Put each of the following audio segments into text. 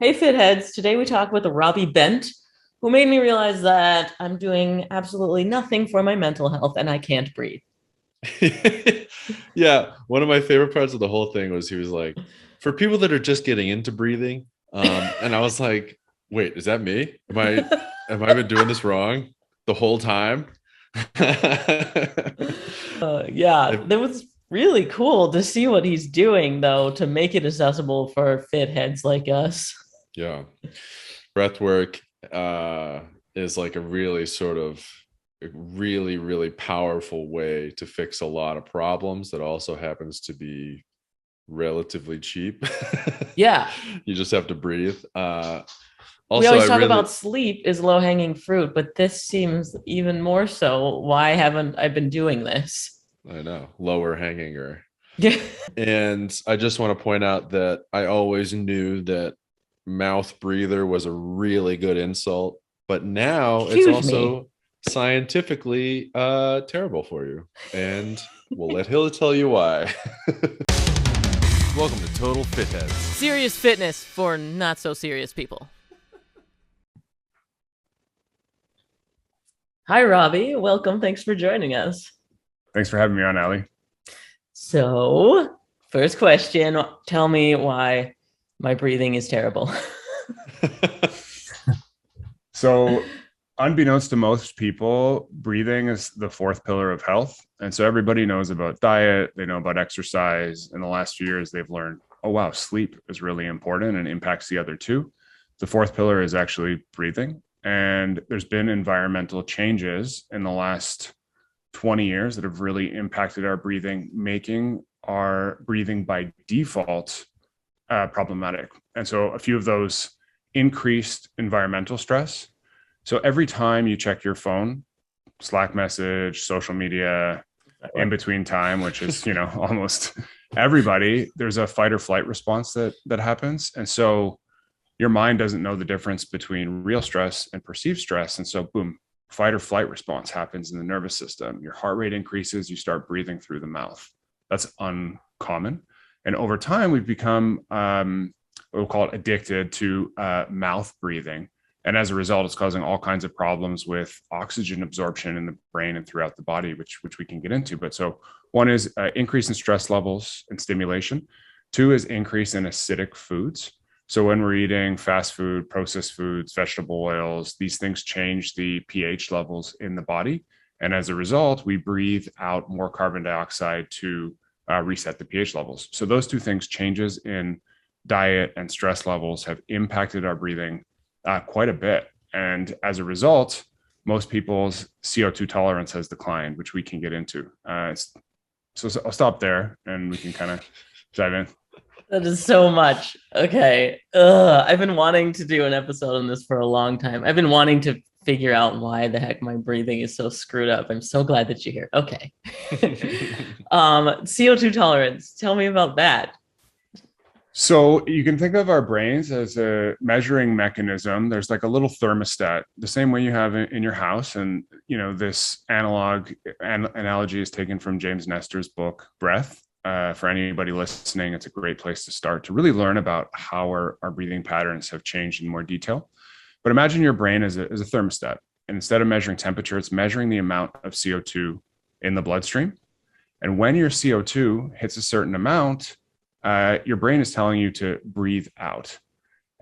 Hey, Fitheads. Today we talk with Robbie Bent, who made me realize that I'm doing absolutely nothing for my mental health and I can't breathe. Yeah, one of my favorite parts of the whole thing was he was like, for people that are just getting into breathing, and I was like, wait, is that me? Am I been doing this wrong the whole time? Yeah, that was really cool to see what he's doing, though, to make it accessible for fitheads like us. Yeah, breath work is like a really sort of a really, really powerful way to fix a lot of problems that also happens to be relatively cheap. Yeah, You just have to breathe. we Also, I always talk really, about sleep is low hanging fruit, but this seems even more so. Why haven't I been doing this? I know, lower hanging or, Yeah. and I just want to point out that I always knew that mouth breather was a really good insult, but now it's Excuse me. also scientifically terrible for you. And we'll let Hill tell you why. Welcome to Total Fitheads. Serious fitness for not so serious people. Hi, Robbie. Welcome. Thanks for joining us. Thanks for having me on, Ali. So, first question, tell me why my breathing is terrible. So, unbeknownst to most people, breathing is the fourth pillar of health. And so, everybody knows about diet, they know about exercise. In the last few years, they've learned, oh, wow, sleep is really important and impacts the other two. The fourth pillar is actually breathing. And there's been environmental changes in the last 20 years that have really impacted our breathing, making our breathing by default problematic. And so a few of those: increased environmental stress. So every time you check your phone, Slack message, social media, in between time, which is, almost everybody, there's a fight or flight response that happens. And so your mind doesn't know the difference between real stress and perceived stress. And so boom, fight or flight response happens in the nervous system. Your heart rate increases, you start breathing through the mouth. That's uncommon. And over time, we've become we'll call it addicted to mouth breathing. And as a result, it's causing all kinds of problems with oxygen absorption in the brain and throughout the body, which we can get into. But so one is increase in stress levels and stimulation. Two is increase in acidic foods. So when we're eating fast food, processed foods, vegetable oils, these things change the pH levels in the body. And as a result, we breathe out more carbon dioxide to reset the pH levels. So those two things, changes in diet and stress levels, have impacted our breathing quite a bit. And as a result, most people's CO2 tolerance has declined, which we can get into. So I'll stop there and we can kind of dive in. That is so much. Okay. I've been wanting to do an episode on this for a long time. I've been wanting to figure out why the heck my breathing is so screwed up. I'm so glad that you're here. Okay. CO2 tolerance. Tell me about that. So you can think of our brains as a measuring mechanism. There's like a little thermostat, the same way you have in your house. And, this analogy is taken from James Nestor's book, Breath. For anybody listening, it's a great place to start to really learn about how our breathing patterns have changed in more detail. But imagine your brain as a thermostat. And instead of measuring temperature, it's measuring the amount of CO2 in the bloodstream. And when your CO2 hits a certain amount, your brain is telling you to breathe out.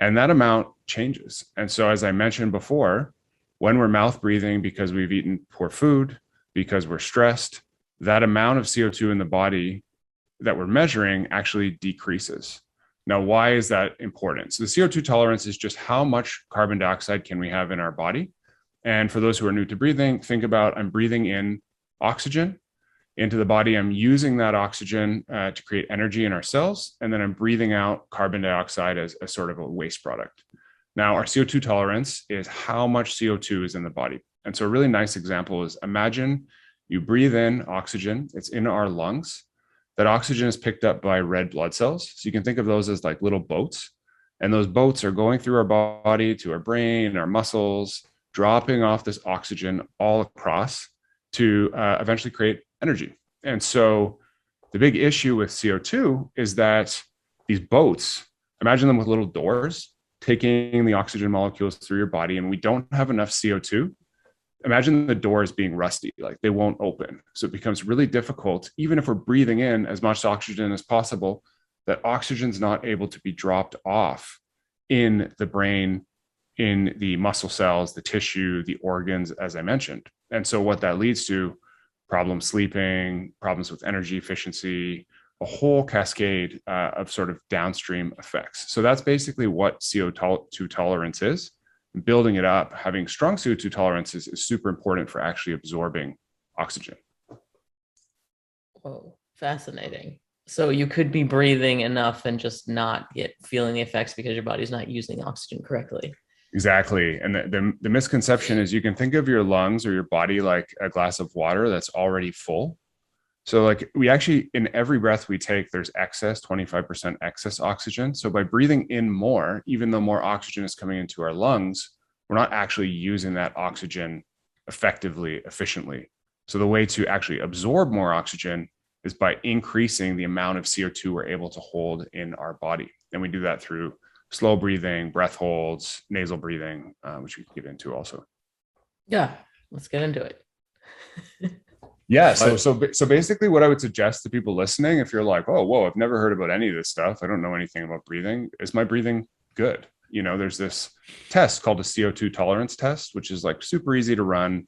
And that amount changes. And so, as I mentioned before, when we're mouth breathing because we've eaten poor food, because we're stressed, that amount of CO2 in the body that we're measuring actually decreases. Now, why is that important? So the CO2 tolerance is just how much carbon dioxide can we have in our body. And for those who are new to breathing, think about, I'm breathing in oxygen into the body. I'm using that oxygen to create energy in our cells. And then I'm breathing out carbon dioxide as a sort of a waste product. Now, our CO2 tolerance is how much CO2 is in the body. And so a really nice example is, imagine you breathe in oxygen, it's in our lungs. That oxygen is picked up by red blood cells. So you can think of those as like little boats. And those boats are going through our body to our brain, our muscles, dropping off this oxygen all across to eventually create energy. And so the big issue with CO2 is that these boats, imagine them with little doors. taking the oxygen molecules through your body and we don't have enough CO2, imagine the doors being rusty, like they won't open. So it becomes really difficult, even if we're breathing in as much oxygen as possible, that oxygen's not able to be dropped off in the brain, in the muscle cells, the tissue, the organs, as I mentioned. And so what that leads to, problems sleeping, problems with energy efficiency, a whole cascade of sort of downstream effects. So that's basically what CO2 tolerance is. Building it up, having strong CO2 tolerances is super important for actually absorbing oxygen. Oh, fascinating. So you could be breathing enough and just not feeling the effects because your body's not using oxygen correctly. Exactly. And the misconception is you can think of your lungs or your body like a glass of water that's already full. So like we actually, in every breath we take, there's excess, 25% excess oxygen. So by breathing in more, even though more oxygen is coming into our lungs, we're not actually using that oxygen effectively, efficiently. So the way to actually absorb more oxygen is by increasing the amount of CO2 we're able to hold in our body. And we do that through slow breathing, breath holds, nasal breathing, which we can get into also. Yeah, let's get into it. Yeah. So basically what I would suggest to people listening, if you're like, oh, whoa, I've never heard about any of this stuff, I don't know anything about breathing, is my breathing good? You know, there's this test called a CO2 tolerance test, which is like super easy to run.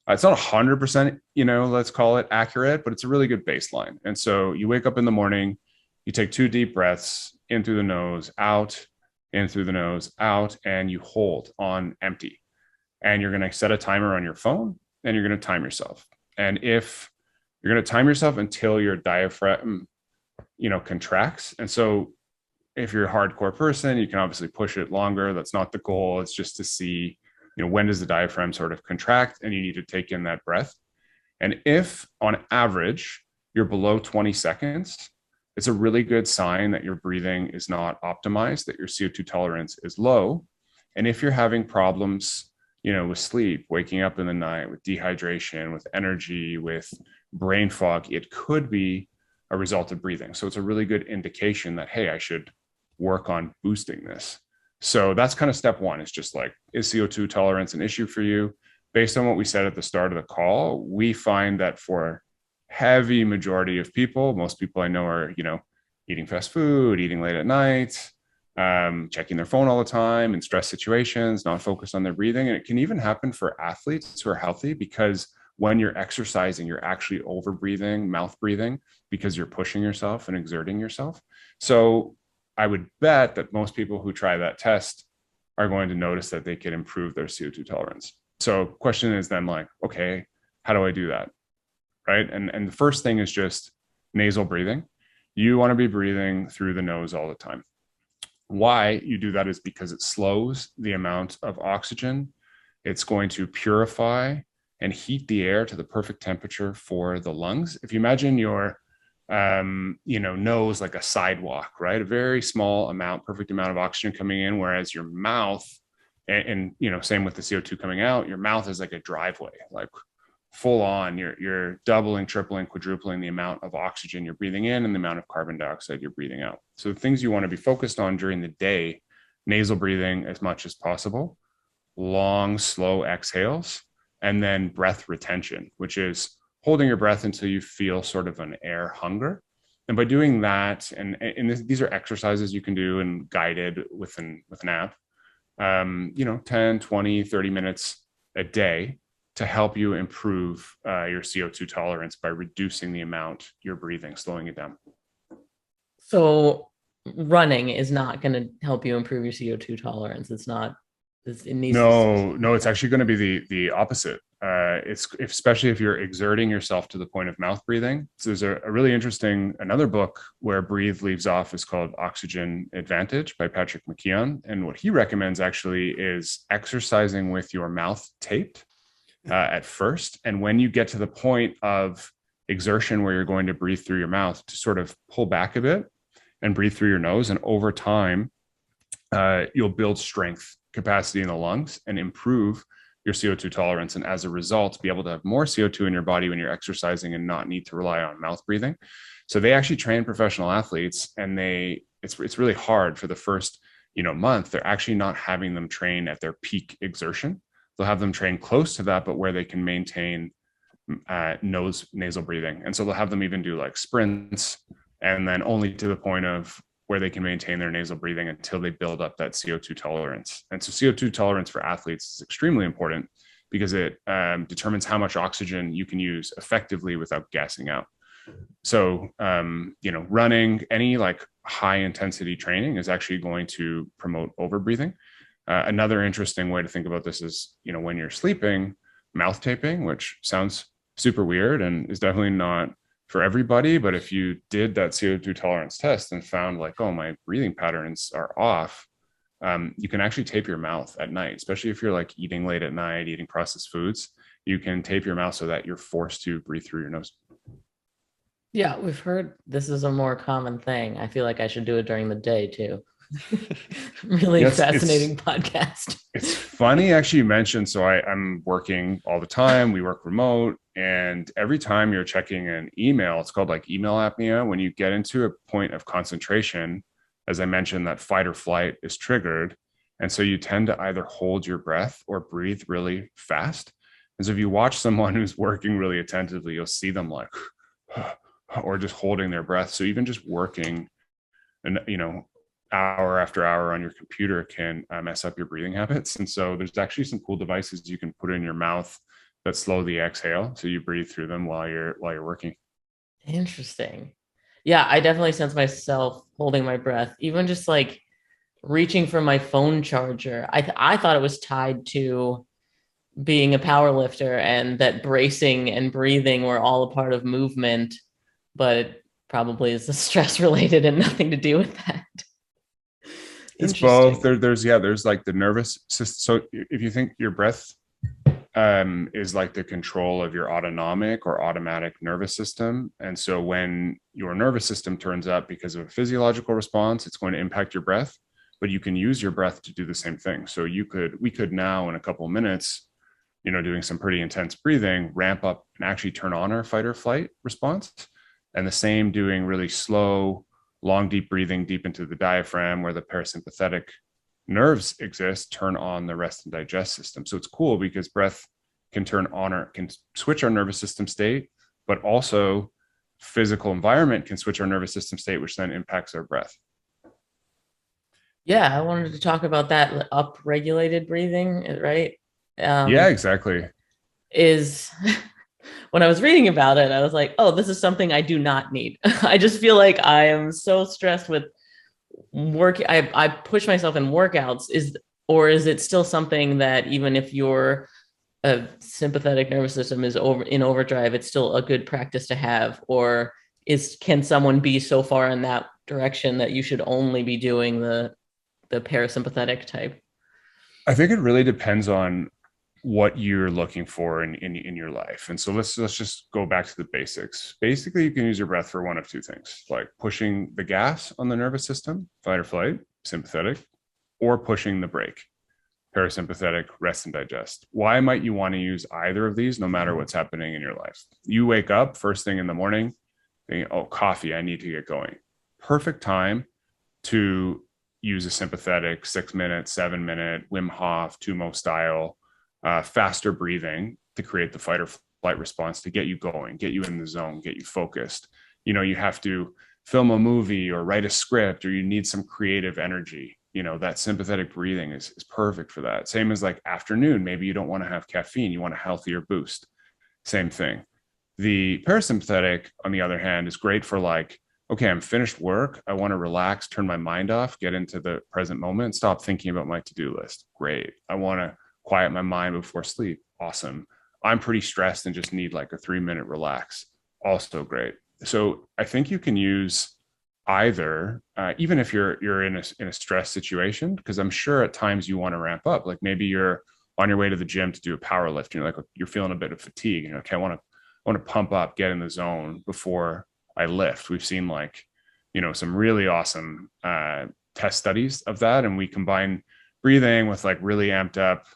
It's not 100%, you know, let's call it accurate, but it's a really good baseline. And so you wake up in the morning, you take 2 deep breaths in through the nose, out, in through the nose, out, and you hold on empty. And you're going to set a timer on your phone and you're going to time yourself. And if you're going to time yourself until your diaphragm, you know, contracts. And so if you're a hardcore person, you can obviously push it longer. That's not the goal. It's just to see, you know, when does the diaphragm sort of contract and you need to take in that breath. And if on average, you're below 20 seconds, it's a really good sign that your breathing is not optimized, that your CO2 tolerance is low. And if you're having problems, you know, with sleep, waking up in the night, with dehydration, with energy, with brain fog, it could be a result of breathing. So it's a really good indication that, hey, I should work on boosting this. So that's kind of step one. It's just like, is CO2 tolerance an issue for you? Based on what we said at the start of the call, we find that for heavy majority of people, most people I know are, you know, eating fast food, eating late at night, checking their phone all the time in stress situations, not focused on their breathing. And it can even happen for athletes who are healthy because when you're exercising, you're actually over breathing, mouth breathing, because you're pushing yourself and exerting yourself. So I would bet that most people who try that test are going to notice that they can improve their CO2 tolerance. So question is then like, okay, how do I do that? Right. And the first thing is just nasal breathing. You want to be breathing through the nose all the time. Why you do that is because it slows the amount of oxygen. It's going to purify and heat the air to the perfect temperature for the lungs. If you imagine your you know, nose like a sidewalk, right? A very small amount, perfect amount of oxygen coming in, whereas your mouth, and you know, same with the CO2 coming out, your mouth is like a driveway, like full on, you're doubling, tripling, quadrupling the amount of oxygen you're breathing in and the amount of carbon dioxide you're breathing out. So the things you want to be focused on during the day, nasal breathing as much as possible, long, slow exhales, and then breath retention, which is holding your breath until you feel sort of an air hunger. And by doing that, and these are exercises you can do and guided with an app, you know, 10, 20, 30 minutes a day to help you improve your CO2 tolerance by reducing the amount you're breathing, slowing it down. So running is not going to help you improve your CO2 tolerance. It's not. It needs no, it's actually going to be the opposite. It's especially if you're exerting yourself to the point of mouth breathing. So there's a really interesting, another book where Breathe leaves off is called Oxygen Advantage by Patrick McKeown. And what he recommends actually is exercising with your mouth taped at first. And when you get to the point of exertion where you're going to breathe through your mouth, to sort of pull back a bit and breathe through your nose. And over time, you'll build strength capacity in the lungs and improve your CO2 tolerance. And as a result, be able to have more CO2 in your body when you're exercising and not need to rely on mouth breathing. So they actually train professional athletes, and it's really hard for the first month, they're actually not having them train at their peak exertion. They'll have them train close to that, but where they can maintain nasal breathing. And so they'll have them even do like sprints, and then only to the point of where they can maintain their nasal breathing until they build up that CO2 tolerance. And so CO2 tolerance for athletes is extremely important because it determines how much oxygen you can use effectively without gassing out. So, running, any like high intensity training is actually going to promote overbreathing. Another interesting way to think about this is, when you're sleeping, mouth taping, which sounds super weird and is definitely not for everybody. But if you did that CO2 tolerance test and found like, oh, my breathing patterns are off, you can actually tape your mouth at night, especially if you're like eating late at night, eating processed foods. You can tape your mouth so that you're forced to breathe through your nose. Yeah, we've heard this is a more common thing. I feel like I should do it during the day too. Really fascinating podcast. It's funny actually you mentioned, so I'm working all the time. We work remote, and every time you're checking an email, it's called like email apnea. When you get into a point of concentration, as I mentioned, that fight or flight is triggered. And so you tend to either hold your breath or breathe really fast. And so if you watch someone who's working really attentively, you'll see them like, or just holding their breath. So even just working and, hour after hour on your computer can mess up your breathing habits. And so there's actually some cool devices you can put in your mouth that slow the exhale, so you breathe through them while you're working. Interesting. Yeah, I definitely sense myself holding my breath, even just like reaching for my phone charger. I thought it was tied to being a power lifter and that bracing and breathing were all a part of movement, but it probably is stress related and nothing to do with that. It's both. There's like the nervous system. So if you think your breath is like the control of your autonomic or automatic nervous system. And so when your nervous system turns up because of a physiological response, it's going to impact your breath, but you can use your breath to do the same thing. So we could now in a couple of minutes, doing some pretty intense breathing, ramp up and actually turn on our fight or flight response. And the same doing really slow, long, deep breathing deep into the diaphragm where the parasympathetic nerves exist, turn on the rest and digest system. So it's cool because breath can can switch our nervous system state, but also physical environment can switch our nervous system state, which then impacts our breath. Yeah, I wanted to talk about that up-regulated breathing, right? Yeah, exactly. Is when I was reading about it, I was like, oh, this is something I do not need. I just feel like I am so stressed with work. I push myself in workouts. Is it still something that even if your sympathetic nervous system is in overdrive, it's still a good practice to have? Or can someone be so far in that direction that you should only be doing the parasympathetic type? I think it really depends on what you're looking for in your life. And so let's just go back to the basics. Basically, you can use your breath for one of two things, like pushing the gas on the nervous system, fight or flight, sympathetic, or pushing the brake, parasympathetic, rest and digest. Why might you want to use either of these no matter what's happening in your life? You wake up first thing in the morning thinking, oh, coffee, I need to get going. Perfect time to use a sympathetic 6-minute, 7-minute Wim Hof, Tumo style, faster breathing to create the fight or flight response to get you going, get you in the zone, get you focused. You have to film a movie or write a script, or you need some creative energy. That sympathetic breathing is perfect for that. Same as like afternoon, maybe you don't want to have caffeine, you want a healthier boost. Same thing. The parasympathetic, on the other hand, is great for like, okay, I'm finished work, I want to relax, turn my mind off, get into the present moment, stop thinking about my to-do list. Great. I want to quiet my mind before sleep. Awesome. I'm pretty stressed and just need like a 3-minute relax. Also great. So I think you can use either, even if you're in a stress situation, because I'm sure at times you want to ramp up. Like maybe you're on your way to the gym to do a power lift, and you're feeling a bit of fatigue. Okay, I want to pump up, get in the zone before I lift. We've seen some really awesome test studies of that, and we combine breathing with like really amped up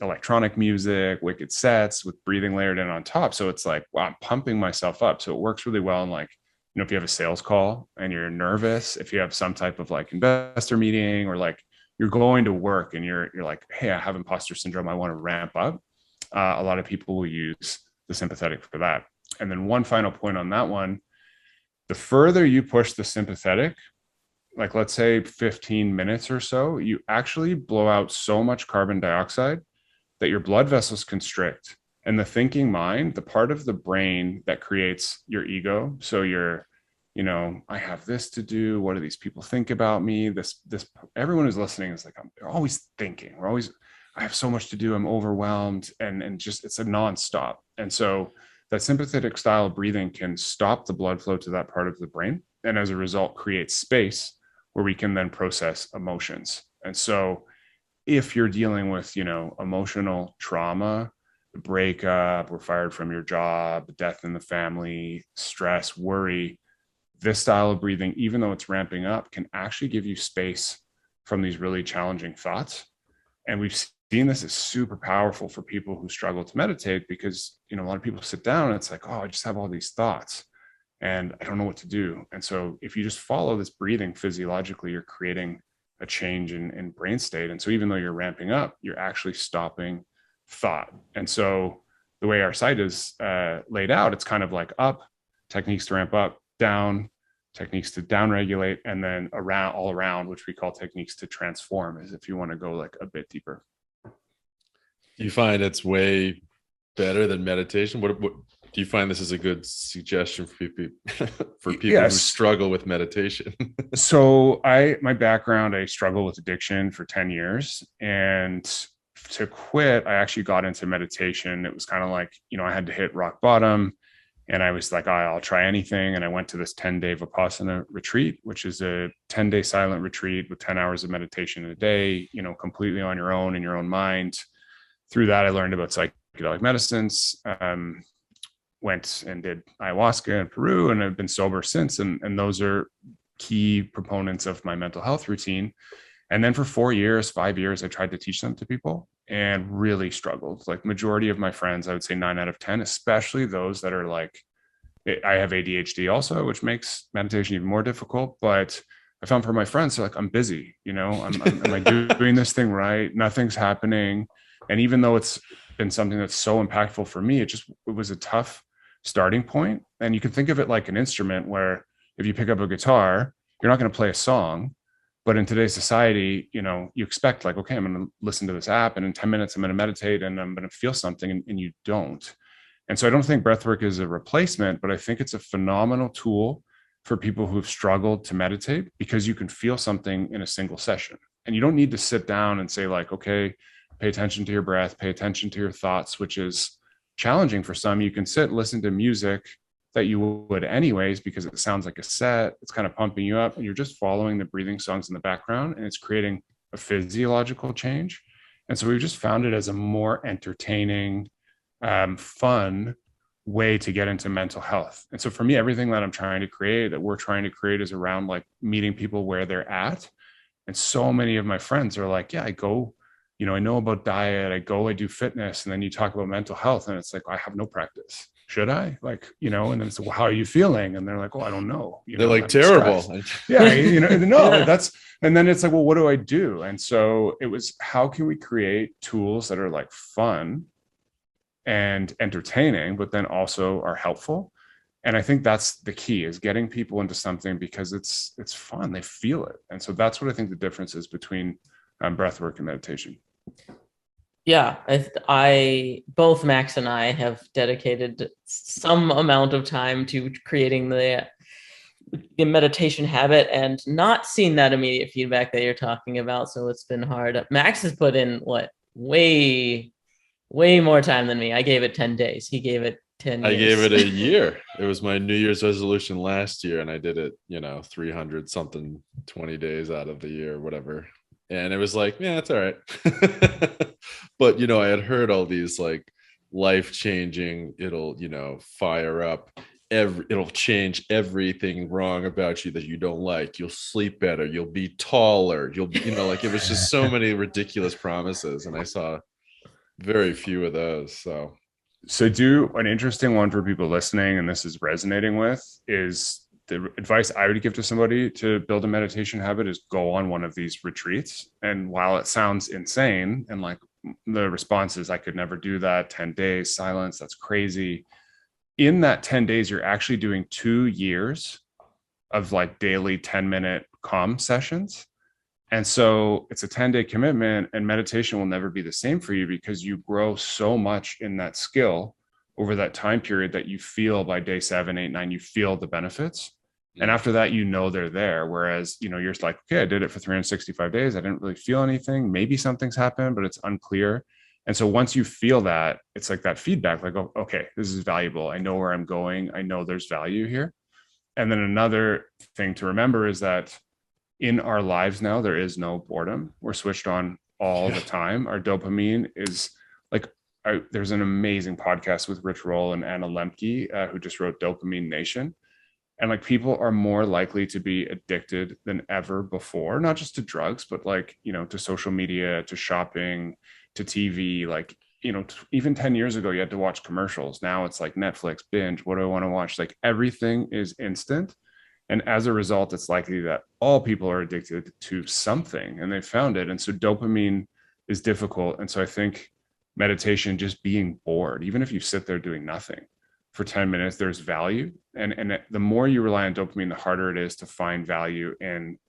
electronic music, wicked sets with breathing layered in on top. So it's like, wow, I'm pumping myself up. So it works really well in like if you have a sales call and you're nervous, if you have some type of like investor meeting, or like you're going to work and you're like, hey, I have imposter syndrome, I want to ramp up. A lot of people will use the sympathetic for that. And then one final point on that one, the further you push the sympathetic, like let's say 15 minutes or so, you actually blow out so much carbon dioxide that your blood vessels constrict. And the thinking mind, the part of the brain that creates your ego, so I have this to do, what do these people think about me, this everyone who's listening is like, they're always thinking, I have so much to do, I'm overwhelmed, and just it's a nonstop. And so that sympathetic style of breathing can stop the blood flow to that part of the brain, and as a result create space where we can then process emotions. And so if you're dealing with, emotional trauma, breakup, or fired from your job, death in the family, stress, worry, this style of breathing, even though it's ramping up, can actually give you space from these really challenging thoughts. And we've seen this is super powerful for people who struggle to meditate, because, a lot of people sit down and it's like, oh, I just have all these thoughts and I don't know what to do. And so if you just follow this breathing physiologically, you're creating a change in brain state. And so even though you're ramping up, you're actually stopping thought. And so the way our site is laid out, it's kind of like up, techniques to ramp up, down, techniques to down regulate, and then around, all around, which we call techniques to transform, as if you want to go like a bit deeper. Do you find it's way better than meditation? What do you find this is a good suggestion for people who struggle with meditation? So my background, I struggled with addiction for 10 years, and to quit, I actually got into meditation. It was kind of like, I had to hit rock bottom, and I was like, I'll try anything. And I went to this 10-day Vipassana retreat, which is a 10-day silent retreat with 10 hours of meditation a day, completely on your own, in your own mind. Through that, I learned about psychedelic medicines, went and did ayahuasca in Peru, and I've been sober since. And those are key proponents of my mental health routine. And then for 5 years, I tried to teach them to people and really struggled. Like majority of my friends, I would say 9 out of 10, especially those that are like, I have ADHD also, which makes meditation even more difficult. But I found for my friends, they're like, I'm busy, am I doing this thing right? Nothing's happening. And even though it's been something that's so impactful for me, it was a tough starting point. And you can think of it like an instrument where if you pick up a guitar, you're not going to play a song. But in today's society, you expect like, okay, I'm going to listen to this app, and in 10 minutes, I'm going to meditate and I'm going to feel something, and you don't. And so I don't think breathwork is a replacement, but I think it's a phenomenal tool for people who've struggled to meditate, because you can feel something in a single session. And you don't need to sit down and say like, okay, pay attention to your breath, pay attention to your thoughts, which is challenging for some. You can sit, listen to music that you would anyways, because it sounds like a set, it's kind of pumping you up, and you're just following the breathing songs in the background, and it's creating a physiological change. And so we've just found it as a more entertaining, fun way to get into mental health. And so for me, everything that we're trying to create is around like meeting people where they're at. And so many of my friends are like, yeah, I go, I know about diet, I do fitness, and then you talk about mental health, and it's like, I have no practice. Should I? Like, and then it's like, well, how are you feeling? And they're like, well, I don't know. They're like, terrible. Yeah. No, yeah. And then it's like, well, what do I do? And so it was, how can we create tools that are like fun and entertaining, but then also are helpful? And I think that's the key, is getting people into something because it's fun. They feel it. And so that's what I think the difference is between breathwork and meditation. Yeah, I both Max and I have dedicated some amount of time to creating the meditation habit, and not seen that immediate feedback that you're talking about. So it's been hard. Max has put in way more time than me. I gave it 10 days. He gave it 10 years. I gave it a year. It was my New Year's resolution last year, and I did it, 300 something, 20 days out of the year, whatever. And it was like, yeah, it's all right. But, I had heard all these like life-changing, it'll, fire up, it'll change everything wrong about you that you don't like. You'll sleep better. You'll be taller. You'll be, like it was just so many ridiculous promises. And I saw very few of those. So do an interesting one for people listening, and this is resonating with, is the advice I would give to somebody to build a meditation habit is go on one of these retreats. And while it sounds insane, and like the response is, I could never do that, 10 days, silence, that's crazy. In that 10 days, you're actually doing 2 years of like daily 10-minute calm sessions. And so it's a 10-day commitment, and meditation will never be the same for you because you grow so much in that skill over that time period that you feel by day 7, 8, 9, you feel the benefits. And after that, you know, they're there. Whereas, you know, you're just like, okay, I did it for 365 days. I didn't really feel anything. Maybe something's happened, but it's unclear. And so once you feel that, it's like that feedback, like, oh, okay, this is valuable. I know where I'm going. I know there's value here. And then another thing to remember is that in our lives now, there is no boredom. We're switched on all the time. Our dopamine is like, there's an amazing podcast with Rich Roll and Anna Lemke, who just wrote Dopamine Nation. And like, people are more likely to be addicted than ever before, not just to drugs, but like, you know, to social media, to shopping, to TV. Like, you know, even 10 years ago, you had to watch commercials. Now it's like Netflix, binge, what do I want to watch? Like, everything is instant. And as a result, it's likely that all people are addicted to something, and they found it. And so dopamine is difficult. And so I think meditation, just being bored, even if you sit there doing nothing for 10 minutes, there's value. And the more you rely on dopamine, the harder it is to find value in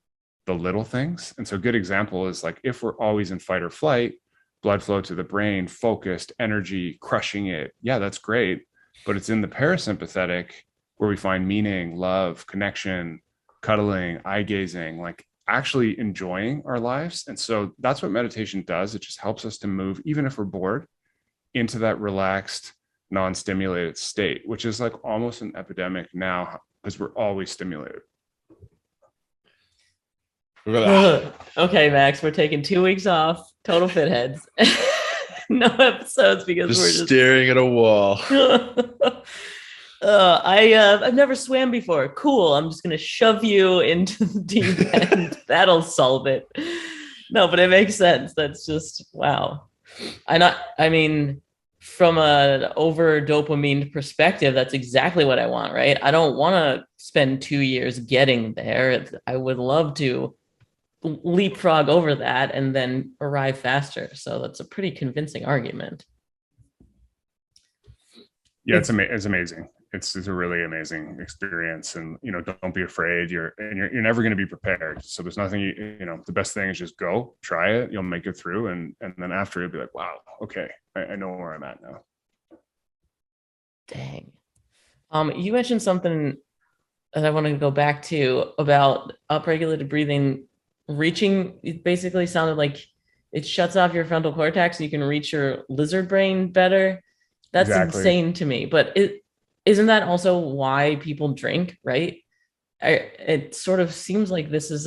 the little things. And so a good example is like, if we're always in fight or flight, blood flow to the brain, focused, energy, crushing it. Yeah, that's great. But it's in the parasympathetic where we find meaning, love, connection, cuddling, eye gazing, like actually enjoying our lives. And so that's what meditation does. It just helps us to move, even if we're bored, into that relaxed, non-stimulated state, which is like almost an epidemic now because we're always stimulated. Okay, Max, we're taking 2 weeks off. Total fit heads. No episodes because we're just staring at a wall. I've never swam before. Cool. I'm just gonna shove you into the deep end. That'll solve it. No, but it makes sense. That's just wow. I mean, from an over dopamine perspective, that's exactly what I want, right? I don't want to spend 2 years getting there. I would love to leapfrog over that and then arrive faster. So that's a pretty convincing argument. Yeah, it's amazing. It's a really amazing experience, and you know, don't be afraid. You're never going to be prepared. So there's nothing. You know, the best thing is just go try it. You'll make it through, and then after you'll be like, wow, okay, I know where I'm at now. Dang. You mentioned something that I want to go back to about upregulated breathing. Reaching, it basically sounded like it shuts off your frontal cortex so you can reach your lizard brain better. That's exactly insane to me. But isn't that also why people drink, right? It sort of seems like this is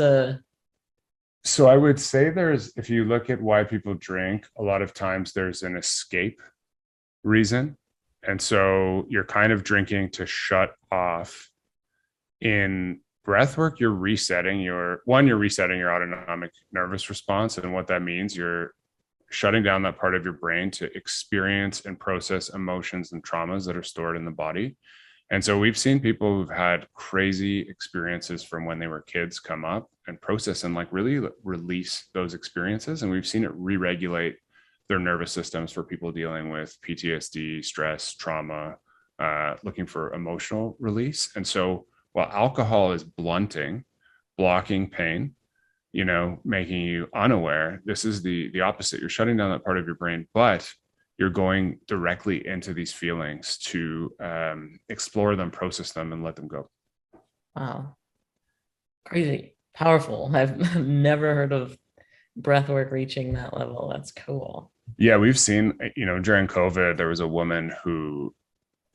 So I would say if you look at why people drink, a lot of times there's an escape reason. And so you're kind of drinking to shut off. In breath work, you're resetting your autonomic nervous response. And what that means, you're shutting down that part of your brain to experience and process emotions and traumas that are stored in the body. And so we've seen people who've had crazy experiences from when they were kids come up and process and like really release those experiences. And we've seen it re-regulate their nervous systems for people dealing with PTSD, stress, trauma, looking for emotional release. And so while alcohol is blocking pain, you know, making you unaware, this is the opposite. You're shutting down that part of your brain, but you're going directly into these feelings to explore them, process them, and let them go. Wow. Crazy. Powerful. I've never heard of breathwork reaching that level. That's cool. Yeah, we've seen, you know, during COVID, there was a woman who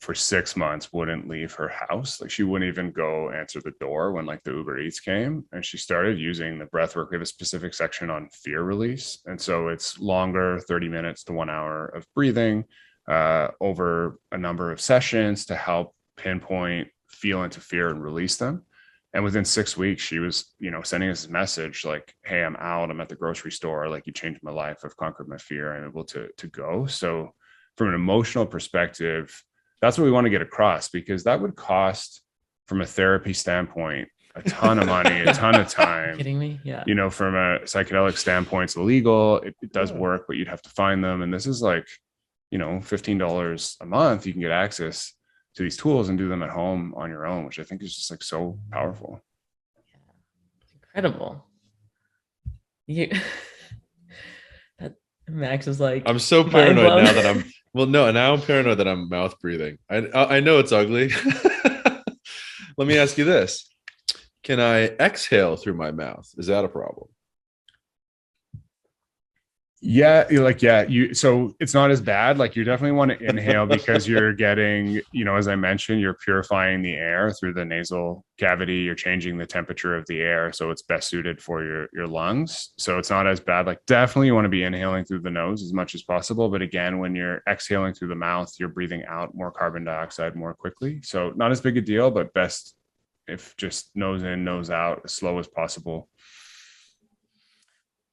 for 6 months wouldn't leave her house. Like, she wouldn't even go answer the door when like the Uber Eats came, and she started using the breath work. We have a specific section on fear release, and so it's longer, 30 minutes to 1 hour of breathing over a number of sessions to help pinpoint, feel into fear and release them. And within 6 weeks, she was, you know, sending us a message like, hey, I'm out, I'm at the grocery store, like, you changed my life, I've conquered my fear, I'm able to go. So from an emotional perspective, that's what we want to get across, because that would cost from a therapy standpoint, a ton of money, a ton of time. Kidding me? Yeah. You know, from a psychedelic standpoint, it's illegal. It does work, but you'd have to find them. And this is like, you know, $15 a month. You can get access to these tools and do them at home on your own, which I think is just like so powerful. Incredible. You that Max is like, I'm so paranoid now that now I'm paranoid that I'm mouth breathing. I know it's ugly. Let me ask you this. Can I exhale through my mouth? Is that a problem? Yeah, so it's not as bad. Like, you definitely want to inhale because you're getting, you know, as I mentioned, you're purifying the air through the nasal cavity. You're changing the temperature of the air, so it's best suited for your lungs. So it's not as bad. Like, definitely you want to be inhaling through the nose as much as possible. But again, when you're exhaling through the mouth, you're breathing out more carbon dioxide more quickly. So not as big a deal, but best if just nose in, nose out, as slow as possible.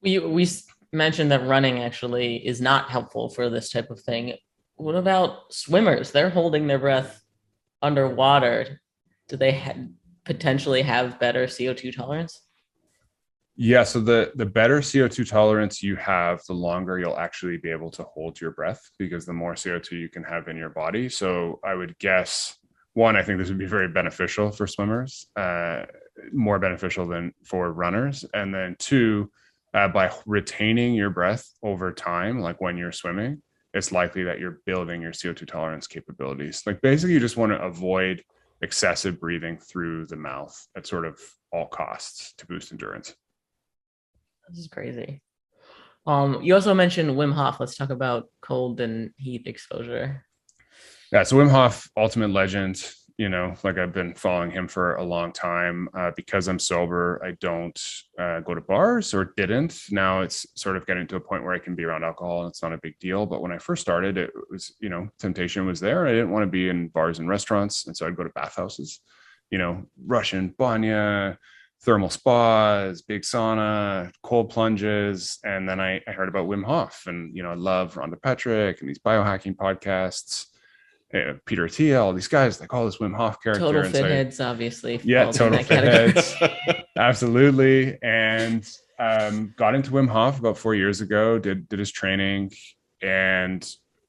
We mentioned that running actually is not helpful for this type of thing. What about swimmers? They're holding their breath underwater. Do they potentially have better CO2 tolerance? Yeah, so the better CO2 tolerance you have, the longer you'll actually be able to hold your breath, because the more CO2 you can have in your body. So I would guess, one, I think this would be very beneficial for swimmers, more beneficial than for runners. And then two, by retaining your breath over time, like when you're swimming, it's likely that you're building your CO2 tolerance capabilities. Like, basically, you just want to avoid excessive breathing through the mouth at sort of all costs to boost endurance. This is crazy. You also mentioned Wim Hof. Let's talk about cold and heat exposure. Yeah, so Wim Hof, ultimate legend. You know, like, I've been following him for a long time. Because I'm sober, I don't go to bars, or didn't. Now it's sort of getting to a point where I can be around alcohol and it's not a big deal. But when I first started, it was, you know, temptation was there. I didn't want to be in bars and restaurants. And so I'd go to bathhouses, you know, Russian banya, thermal spas, big sauna, cold plunges. And then I heard about Wim Hof, and, you know, I love Rhonda Patrick and these biohacking podcasts. Peter Attia, all these guys, like all this Wim Hof character. Total fit heads, obviously. Yeah, total fit heads. Absolutely. And got into Wim Hof about 4 years ago, did his training, and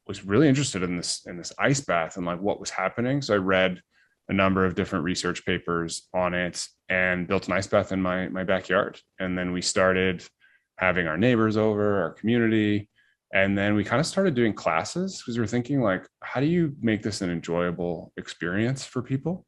was really interested in this ice bath and like what was happening. So I read a number of different research papers on it and built an ice bath in my backyard. And then we started having our neighbors over, our community. And then we kind of started doing classes, because we were thinking, like, how do you make this an enjoyable experience for people?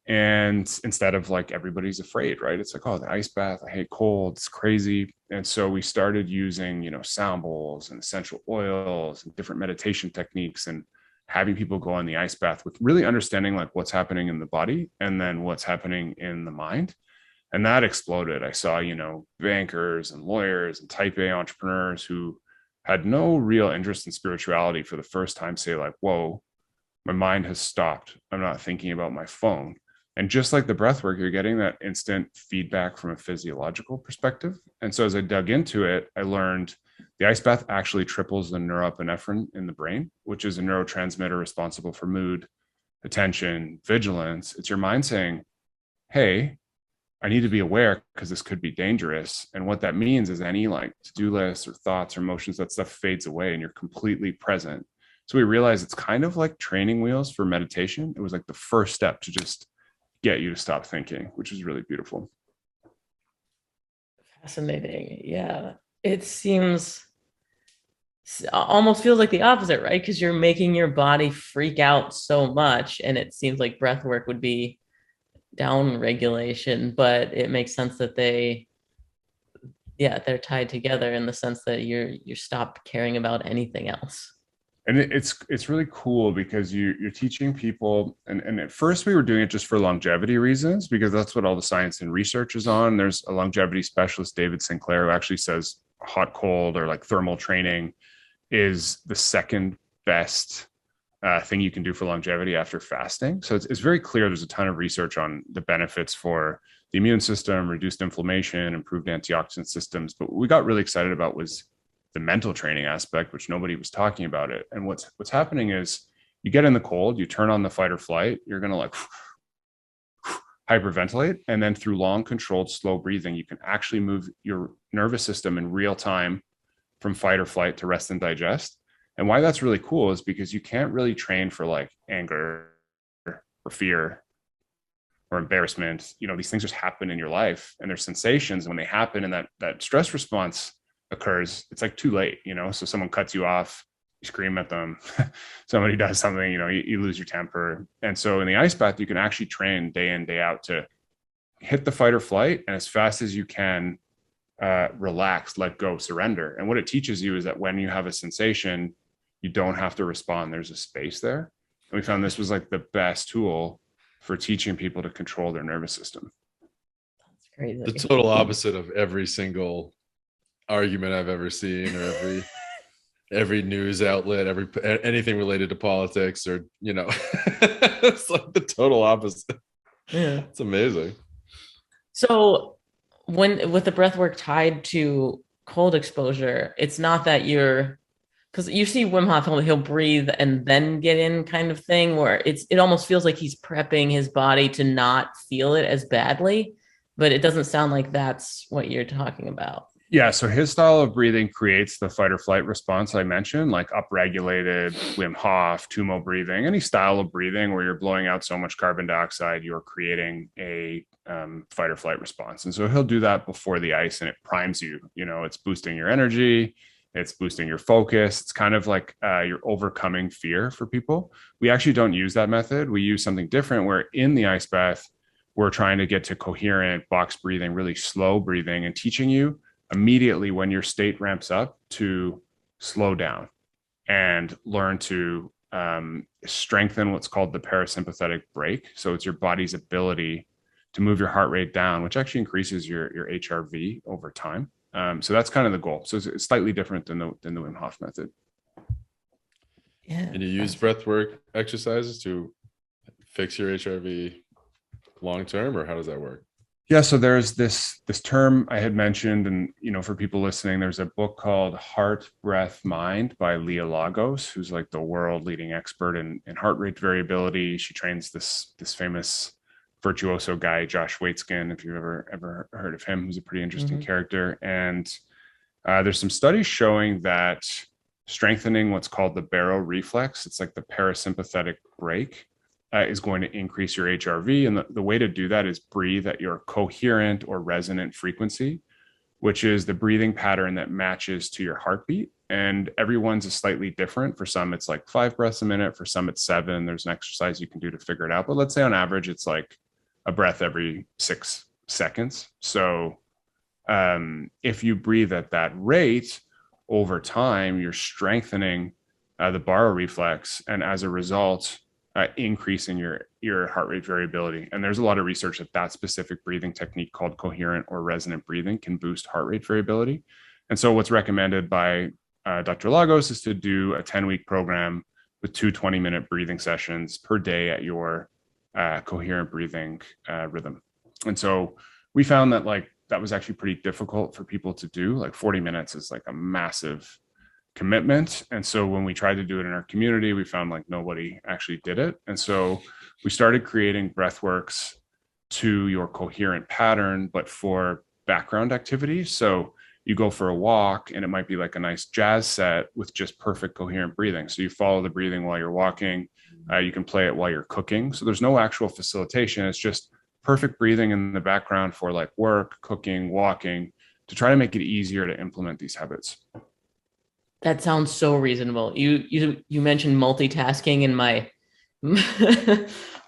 And instead of, like, everybody's afraid, right? It's like, oh, the ice bath, I hate cold, it's crazy. And so we started using, you know, sound bowls and essential oils and different meditation techniques, and having people go on the ice bath with really understanding, like, what's happening in the body and then what's happening in the mind. And that exploded. I saw, you know, bankers and lawyers and type A entrepreneurs who had no real interest in spirituality for the first time say, like, whoa, my mind has stopped. I'm not thinking about my phone. And just like the breath work, you're getting that instant feedback from a physiological perspective. And so as I dug into it, I learned the ice bath actually triples the norepinephrine in the brain, which is a neurotransmitter responsible for mood, attention, vigilance. It's your mind saying, hey, I need to be aware because this could be dangerous. And what that means is any, like, to-do lists or thoughts or emotions, that stuff fades away and you're completely present. So we realized it's kind of like training wheels for meditation. It was like the first step to just get you to stop thinking, which is really beautiful. Fascinating. Yeah. It almost feels like the opposite, right? Because you're making your body freak out so much. And it seems like breath work would be down regulation, but it makes sense that they're tied together in the sense that you stop caring about anything else. And it's really cool because you're teaching people, and at first we were doing it just for longevity reasons, because that's what all the science and research is on. There's a longevity specialist, David Sinclair, who actually says hot, cold, or like thermal training is the second best thing you can do for longevity after fasting. So it's very clear there's a ton of research on the benefits for the immune system, reduced inflammation, improved antioxidant systems. But what we got really excited about was the mental training aspect, which nobody was talking about it. And what's happening is you get in the cold, you turn on the fight or flight, you're going to like hyperventilate. And then through long controlled slow breathing, you can actually move your nervous system in real time from fight or flight to rest and digest. And why that's really cool is because you can't really train for like anger or fear or embarrassment. You know, these things just happen in your life, and there's sensations. When they happen and that stress response occurs, it's like too late, you know. So someone cuts you off, you scream at them. Somebody does something, you know, you lose your temper. And so in the ice bath, you can actually train day in, day out to hit the fight or flight, and as fast as you can, relax, let go, surrender. And what it teaches you is that when you have a sensation, you don't have to respond. There's a space there. And we found this was like the best tool for teaching people to control their nervous system. That's crazy. The total opposite of every single argument I've ever seen, or every news outlet, anything related to politics, or, you know, it's like the total opposite. Yeah. It's amazing. So when with the breath work tied to cold exposure, it's not that because you see Wim Hof, he'll breathe and then get in kind of thing, where it almost feels like he's prepping his body to not feel it as badly, but it doesn't sound like that's what you're talking about. Yeah, so his style of breathing creates the fight or flight response I mentioned, like upregulated Wim Hof, Tumo breathing, any style of breathing where you're blowing out so much carbon dioxide, you're creating a fight or flight response. And so he'll do that before the ice, and it primes you. You know, it's boosting your energy, it's boosting your focus. It's kind of like you're overcoming fear for people. We actually don't use that method. We use something different, where in the ice bath, we're trying to get to coherent box breathing, really slow breathing, and teaching you immediately when your state ramps up to slow down and learn to strengthen what's called the parasympathetic brake. So it's your body's ability to move your heart rate down, which actually increases your HRV over time. So that's kind of the goal. So it's slightly different than the Wim Hof method. Yeah. And you use breath work exercises to fix your HRV long term, or how does that work? Yeah, so there's this term I had mentioned, and, you know, for people listening, there's a book called Heart, Breath, Mind by Leah Lagos, who's like the world leading expert in heart rate variability. She trains this famous virtuoso guy, Josh Waitzkin, if you've ever heard of him, who's a pretty interesting character. And there's some studies showing that strengthening what's called the barrow reflex, it's like the parasympathetic brake, is going to increase your HRV. And the way to do that is breathe at your coherent or resonant frequency, which is the breathing pattern that matches to your heartbeat. And everyone's is slightly different. For some, it's like 5 breaths a minute. For some, it's 7. There's an exercise you can do to figure it out. But let's say on average, it's like a breath every 6 seconds. So if you breathe at that rate over time, you're strengthening the barrow reflex. And as a result, increasing your heart rate variability. And there's a lot of research that specific breathing technique called coherent or resonant breathing can boost heart rate variability. And so what's recommended by Dr. Lagos is to do a 10-week program with 2 20-minute breathing sessions per day at your coherent breathing rhythm. And so we found that that was actually pretty difficult for people to do. Like 40 minutes is like a massive commitment. And so when we tried to do it in our community, we found like nobody actually did it. And so we started creating breathworks to your coherent pattern, but for background activities. So you go for a walk and it might be like a nice jazz set with just perfect coherent breathing. So you follow the breathing while you're walking. You can play it while you're cooking. So there's no actual facilitation. It's just perfect breathing in the background for like work, cooking, walking, to try to make it easier to implement these habits. That sounds so reasonable. You mentioned multitasking, and my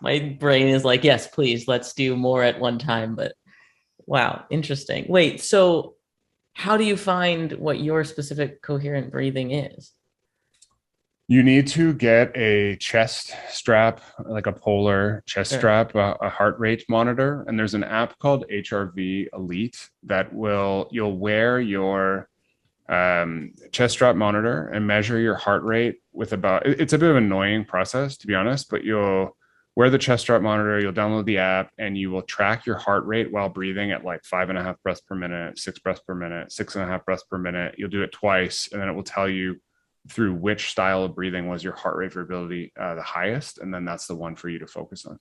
my brain is like, yes, please, let's do more at one time. But wow, interesting. Wait, so how do you find what your specific coherent breathing is? You need to get a chest strap, like a polar chest strap, a heart rate monitor. And there's an app called HRV Elite that you'll wear your chest strap monitor and measure your heart rate with it's a bit of an annoying process, to be honest, but you'll wear the chest strap monitor, you'll download the app, and you will track your heart rate while breathing at like 5.5 breaths per minute, 6 breaths per minute, 6.5 breaths per minute. You'll do it twice, and then it will tell you through which style of breathing was your heart rate variability the highest. And then that's the one for you to focus on.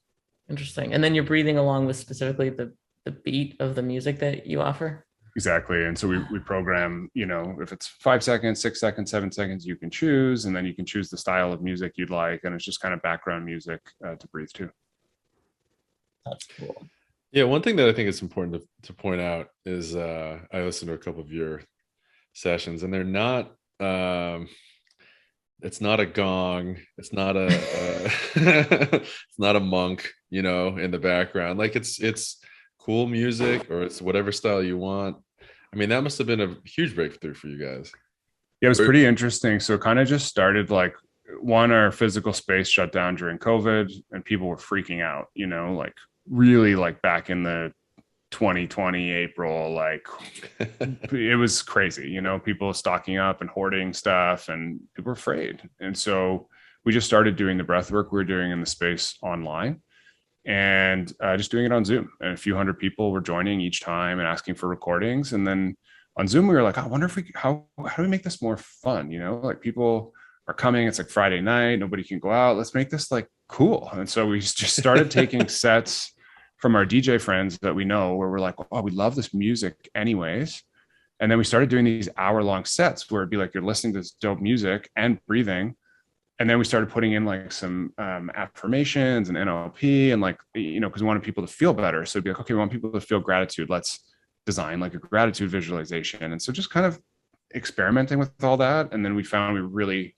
Interesting. And then you're breathing along with specifically the beat of the music that you offer. Exactly. And so we program, if it's 5 seconds, 6 seconds, 7 seconds, you can choose, and then you can choose the style of music you'd like. And it's just kind of background music to breathe to. That's cool. Yeah, one thing that I think is important to point out is I listened to a couple of your sessions, and they're not it's not a gong, it's not a it's not a monk, in the background. Like it's cool music, or it's whatever style you want. I mean, that must have been a huge breakthrough for you guys. Yeah, it was pretty interesting. So it kind of just started like, our physical space shut down during COVID, and people were freaking out, like really like back in the 2020 April, like it was crazy, people stocking up and hoarding stuff, and people were afraid. And so we just started doing the breath work we were doing in the space online, and just doing it on Zoom. And a few hundred people were joining each time and asking for recordings. And then on Zoom, we were like, I wonder if how do we make this more fun? Like people are coming, it's like Friday night, nobody can go out. Let's make this like cool. And so we just started taking sets from our DJ friends that we know, where we're like, oh, we love this music anyways. And then we started doing these hour-long sets where it'd be like you're listening to this dope music and breathing. And then we started putting in like some affirmations and NLP, and like, because we wanted people to feel better. So it'd be like, okay, we want people to feel gratitude. Let's design like a gratitude visualization. And so just kind of experimenting with all that. And then we found we really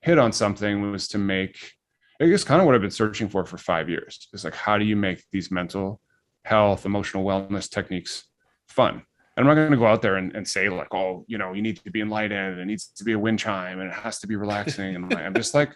hit on something, was to make, I guess, kind of what I've been searching for 5 years. It's like, how do you make these mental health, emotional wellness techniques fun? And I'm not going to go out there and say like, oh, you need to be enlightened, it needs to be a wind chime, and it has to be relaxing. And I'm just like,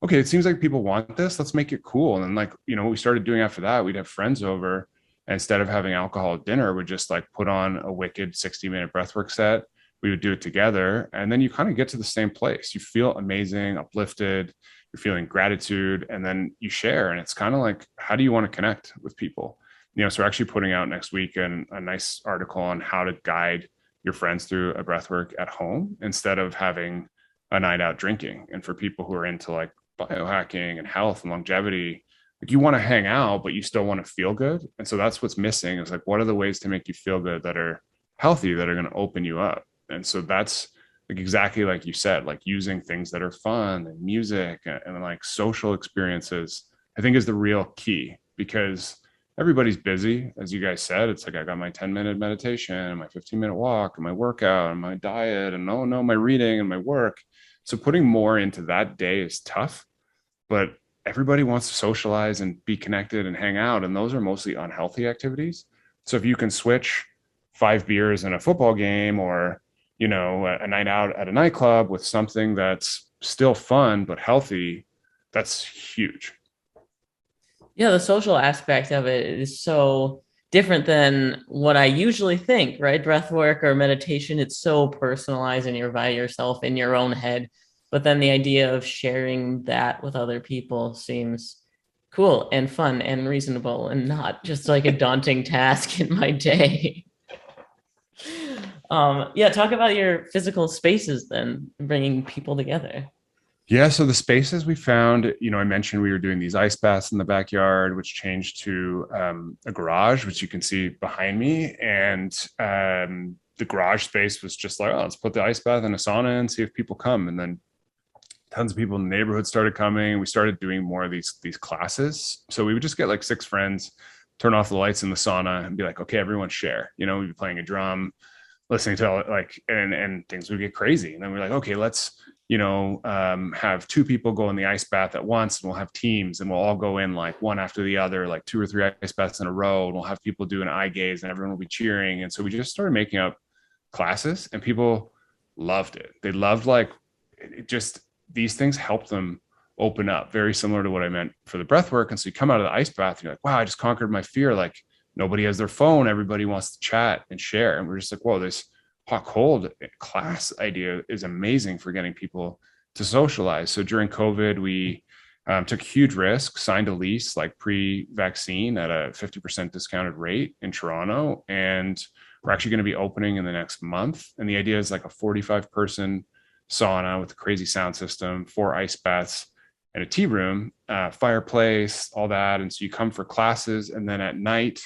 okay, it seems like people want this. Let's make it cool. And then like, what we started doing after that, we'd have friends over, and instead of having alcohol at dinner, we'd just like put on a wicked 60-minute breathwork set. We would do it together. And then you kind of get to the same place. You feel amazing, uplifted, you're feeling gratitude, and then you share. And it's kind of like, how do you want to connect with people? So we're actually putting out next week a nice article on how to guide your friends through a breathwork at home instead of having a night out drinking. And for people who are into like biohacking and health and longevity, like you want to hang out, but you still want to feel good. And so that's what's missing, is like, what are the ways to make you feel good that are healthy, that are going to open you up? And so that's like exactly like you said, like using things that are fun and music and like social experiences, I think is the real key, because everybody's busy. As you guys said, it's like, I got my 10-minute meditation and my 15-minute walk and my workout and my diet and my reading and my work. So putting more into that day is tough, but everybody wants to socialize and be connected and hang out. And those are mostly unhealthy activities. So if you can switch 5 beers in a football game, or, a night out at a nightclub with something that's still fun, but healthy, that's huge. Yeah, the social aspect of it is so different than what I usually think, right? Breath work or meditation, it's so personalized and you're by yourself in your own head. But then the idea of sharing that with other people seems cool and fun and reasonable, and not just like a daunting task in my day. Yeah, talk about your physical spaces then, bringing people together. Yeah, so the spaces we found, I mentioned we were doing these ice baths in the backyard, which changed to a garage, which you can see behind me. And the garage space was just like, oh, let's put the ice bath in a sauna and see if people come. And then tons of people in the neighborhood started coming. We started doing more of these classes. So we would just get like 6 friends, turn off the lights in the sauna, and be like, okay, everyone share. We'd be playing a drum, listening to like, and things would get crazy. And then we're like, okay, let's have 2 people go in the ice bath at once, and we'll have teams, and we'll all go in like one after the other, like 2 or 3 ice baths in a row, and we'll have people do an eye gaze, and everyone will be cheering. And so we just started making up classes, and people loved it. They loved like it, just these things helped them open up, very similar to what I meant for the breath work. And so you come out of the ice bath, and you're like, wow, I just conquered my fear. Like nobody has their phone, everybody wants to chat and share. And we're just like, whoa, this hot cold class idea is amazing for getting people to socialize. So during COVID, we took a huge risk, signed a lease like pre-vaccine at a 50% discounted rate in Toronto. And we're actually going to be opening in the next month. And the idea is like a 45-person sauna with a crazy sound system, 4 ice baths, and a tea room, fireplace, all that. And so you come for classes, and then at night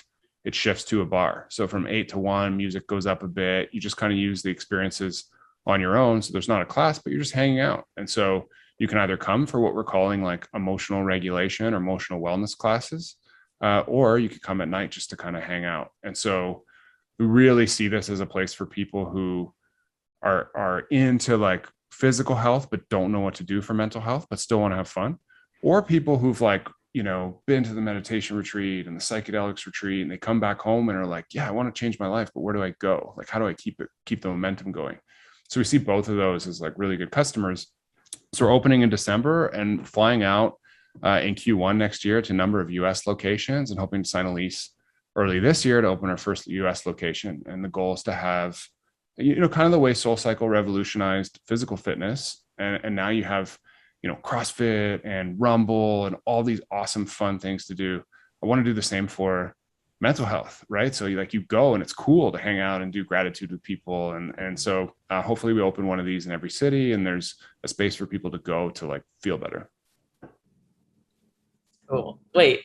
it shifts to a bar. So from 8 to 1, music goes up a bit. You just kind of use the experiences on your own. So there's not a class, but you're just hanging out. And so you can either come for what we're calling like emotional regulation or emotional wellness classes, or you could come at night just to kind of hang out. And so we really see this as a place for people who are into like physical health, but don't know what to do for mental health, but still want to have fun, or people who've like, you know, been to the meditation retreat and the psychedelics retreat, and they come back home and are like, yeah, I want to change my life, but where do I go? Like, how do I keep the momentum going? So we see both of those as like really good customers. So we're opening in December and flying out in Q1 next year to a number of US locations, and hoping to sign a lease early this year to open our first US location. And the goal is to have, you know, kind of the way SoulCycle revolutionized physical fitness. And now you have, you know, CrossFit and Rumble and all these awesome, fun things to do. I want to do the same for mental health, right? So you go and it's cool to hang out and do gratitude with people. And so hopefully we open one of these in every city, and there's a space for people to go to like feel better. Cool. Wait,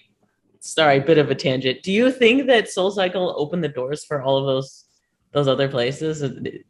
sorry, bit of a tangent. Do you think that SoulCycle opened the doors for all of those other places?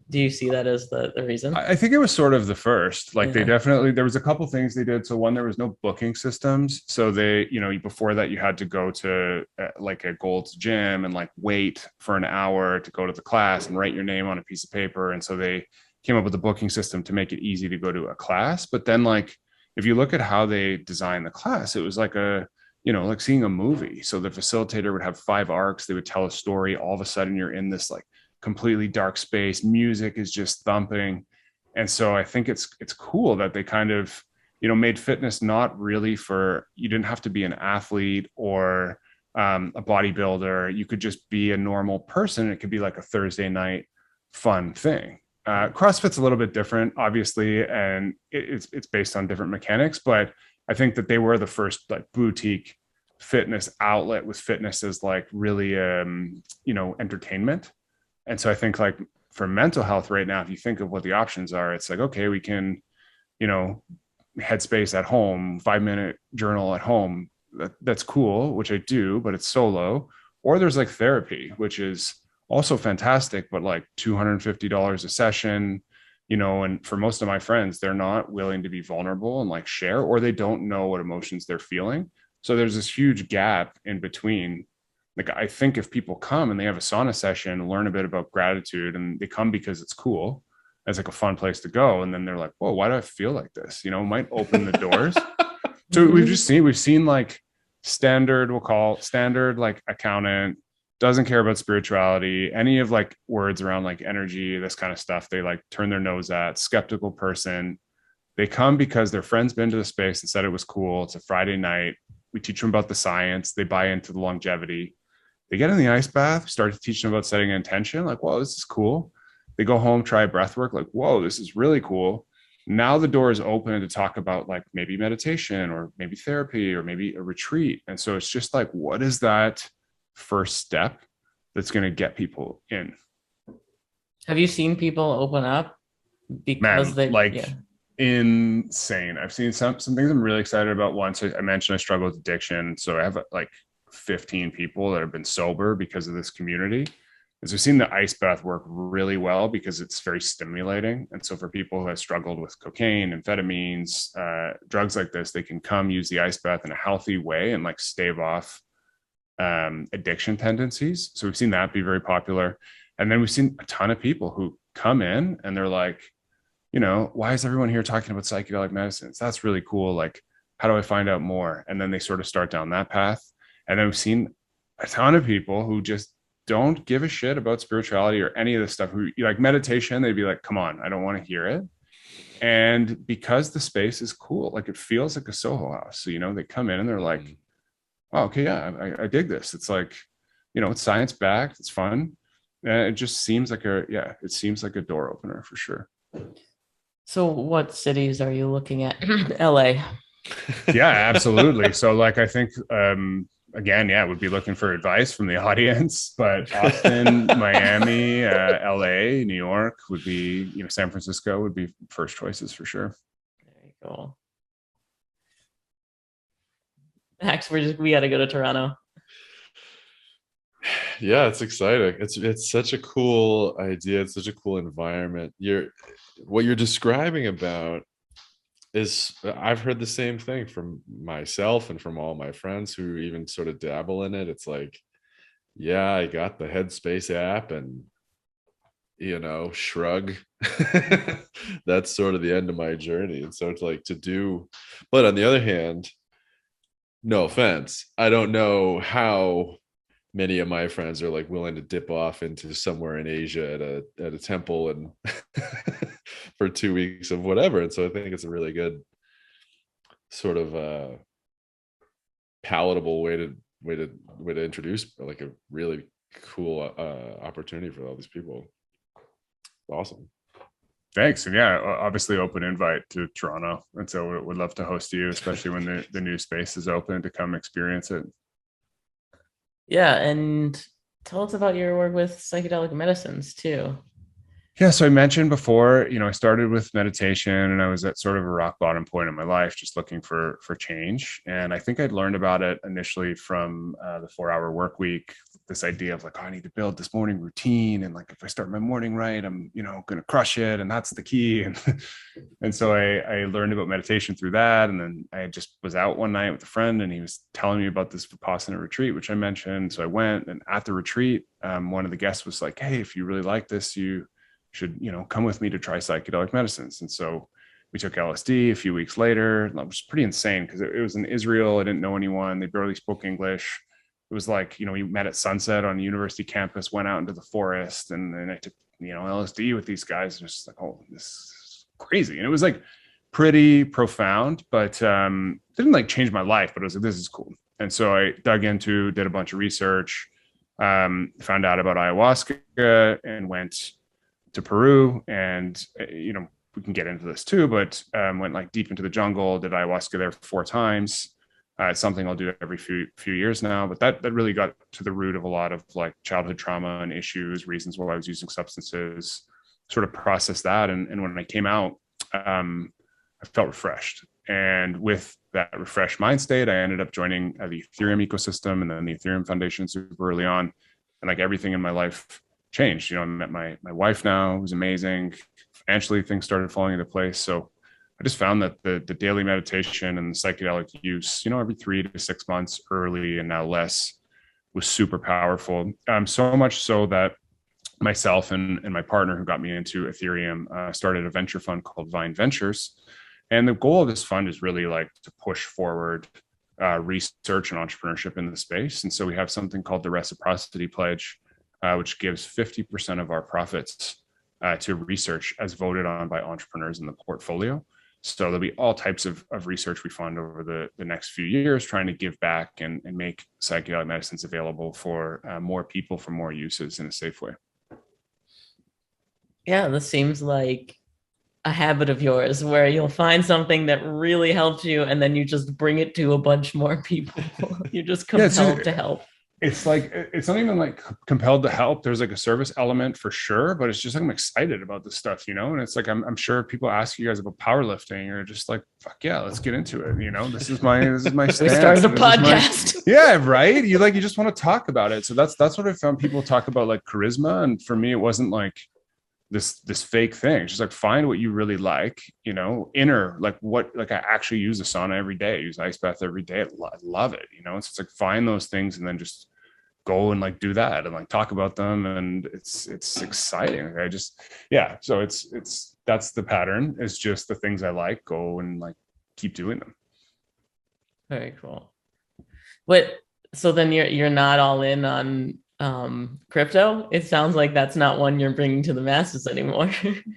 Do you see that as the reason? I think it was sort of the first, like Yeah. there was a couple things they did. So one, there was no booking systems. So they, you know, before that you had to go to like a Gold's Gym and like wait for an hour to go to the class and write your name on a piece of paper. And so they came up with a booking system to make it easy to go to a class. But then like, if you look at how they designed the class, it was like like seeing a movie. So the facilitator would have 5 arcs. They would tell a story. All of a sudden you're in this like completely dark space. Music is just thumping. And so I think it's cool that they kind of, you know, made fitness not really for, you didn't have to be an athlete or a bodybuilder. You could just be a normal person. It could be like a Thursday night fun thing. CrossFit's a little bit different, obviously, and it's based on different mechanics, but I think that they were the first like boutique fitness outlet with fitness as like really, entertainment. And so I think like for mental health right now, if you think of what the options are, it's like, okay, we can, you know, headspace at home, 5-minute journal at home. That's cool, which I do, but it's solo. Or there's like therapy, which is also fantastic, but like $250 a session, you know, and for most of my friends, they're not willing to be vulnerable and like share, or they don't know what emotions they're feeling. So there's this huge gap in between. Like, I think if people come and they have a sauna session, learn a bit about gratitude, and they come because it's cool, as like a fun place to go. And then they're like, whoa, why do I feel like this? You know, might open the doors. So we've seen like we'll call standard, like accountant, doesn't care about spirituality, any of like words around like energy, this kind of stuff. They like turn their nose at. Skeptical person. They come because their friend's been to the space and said it was cool. It's a Friday night. We teach them about the science. They buy into the longevity. They get in the ice bath, start to teach them about setting an intention. Like, whoa, this is cool. They go home, try breath work. Like, whoa, this is really cool. Now the door is open to talk about like maybe meditation or maybe therapy or maybe a retreat. And so it's just like, what is that first step that's going to get people in? Have you seen people open up because insane? I've seen some things I'm really excited about. Once I mentioned I struggle with addiction. So I have like 15 people that have been sober because of this community. And so we've seen the ice bath work really well because it's very stimulating. And so for people who have struggled with cocaine, amphetamines, drugs like this, they can come use the ice bath in a healthy way and like stave off addiction tendencies. So we've seen that be very popular. And then we've seen a ton of people who come in and they're like, you know, why is everyone here talking about psychedelic medicines? That's really cool. Like, how do I find out more? And then they sort of start down that path. And then we've seen a ton of people who just don't give a shit about spirituality or any of this stuff. Who like meditation, they'd be like, come on, I don't want to hear it. And because the space is cool, like it feels like a Soho house. So, you know, they come in and they're like, oh, okay, yeah, I dig this. It's like, you know, it's science backed, it's fun. And it just seems like it seems like a door opener for sure. So what cities are you looking at? LA. Yeah, absolutely. So like, I think, again, yeah, would be looking for advice from the audience, but Austin, Miami, LA, New York would be, you know, San Francisco would be first choices for sure. Very cool. Max, we got to go to Toronto. Yeah, it's exciting. It's such a cool idea. It's such a cool environment. What you're describing about is, I've heard the same thing from myself and from all my friends who even sort of dabble in it. It's like, yeah, I got the Headspace app and shrug. That's sort of the end of my journey. And so it's like to do, but on the other hand, no offense, I don't know how many of my friends are like willing to dip off into somewhere in Asia at a temple and for 2 weeks of whatever. And so I think it's a really good sort of palatable way to introduce like a really cool opportunity for all these people. Awesome. Thanks. And yeah, obviously open invite to Toronto. And so we'd love to host you, especially when the new space is open, to come experience it. Yeah, and tell us about your work with psychedelic medicines too. Yeah, so I mentioned before, I started with meditation, and I was at sort of a rock bottom point in my life, just looking for change. And I think I'd learned about it initially from the 4-hour work week. This idea of like, oh, I need to build this morning routine, and like if I start my morning right, I'm going to crush it, and that's the key. And so I learned about meditation through that. And then I just was out one night with a friend, and he was telling me about this Vipassana retreat, which I mentioned. So I went, and at the retreat, one of the guests was like, hey, if you really like this, you should come with me to try psychedelic medicines. And so we took LSD a few weeks later. It was pretty insane because it was in Israel. I didn't know anyone. They barely spoke English. It was like, we met at sunset on the university campus, went out into the forest, and then I took LSD with these guys. Just like, oh, this is crazy. And it was like pretty profound, but didn't like change my life, but I was like, this is cool. And so I did a bunch of research, found out about ayahuasca, and went to Peru. And we can get into this too, but went like deep into the jungle, did ayahuasca there 4 times. It's something I'll do every few years now, but that really got to the root of a lot of like childhood trauma and issues, reasons why I was using substances, sort of process that. And when I came out, I felt refreshed. And with that refreshed mind state, I ended up joining the Ethereum ecosystem and then the Ethereum Foundation super early on. And like everything in my life changed. I met my wife now, who's amazing. Financially, things started falling into place. So I just found that the daily meditation and the psychedelic use, every 3 to 6 months early and now less, was super powerful. So much so that myself and my partner who got me into Ethereum started a venture fund called Vine Ventures. And the goal of this fund is really like to push forward research and entrepreneurship in the space. And so we have something called the Reciprocity Pledge, which gives 50% of our profits to research as voted on by entrepreneurs in the portfolio. So there'll be all types of research we fund over the next few years, trying to give back and make psychedelic medicines available for more people for more uses in a safe way. Yeah, this seems like a habit of yours where you'll find something that really helps you and then you just bring it to a bunch more people. You're just compelled to help. It's like, it's not even like compelled to help. There's like a service element for sure, but it's just like, I'm excited about this stuff, and it's like, I'm sure people ask you guys about powerlifting, you're just like, fuck yeah, let's get into it. This is my stance. We started a podcast. Yeah, right. You just want to talk about it. So that's what I found. People talk about like charisma, and for me, it wasn't like this fake thing. It's just like, find what you really like, inner, like what, like I actually use a sauna every day, I use ice bath every day. I love it. It's like, find those things and then just go and like do that and like talk about them. And it's exciting. So it's that's the pattern. It's just the things I like, go and like keep doing them. Very cool. But so then you're not all in on crypto? It sounds like that's not one you're bringing to the masses anymore.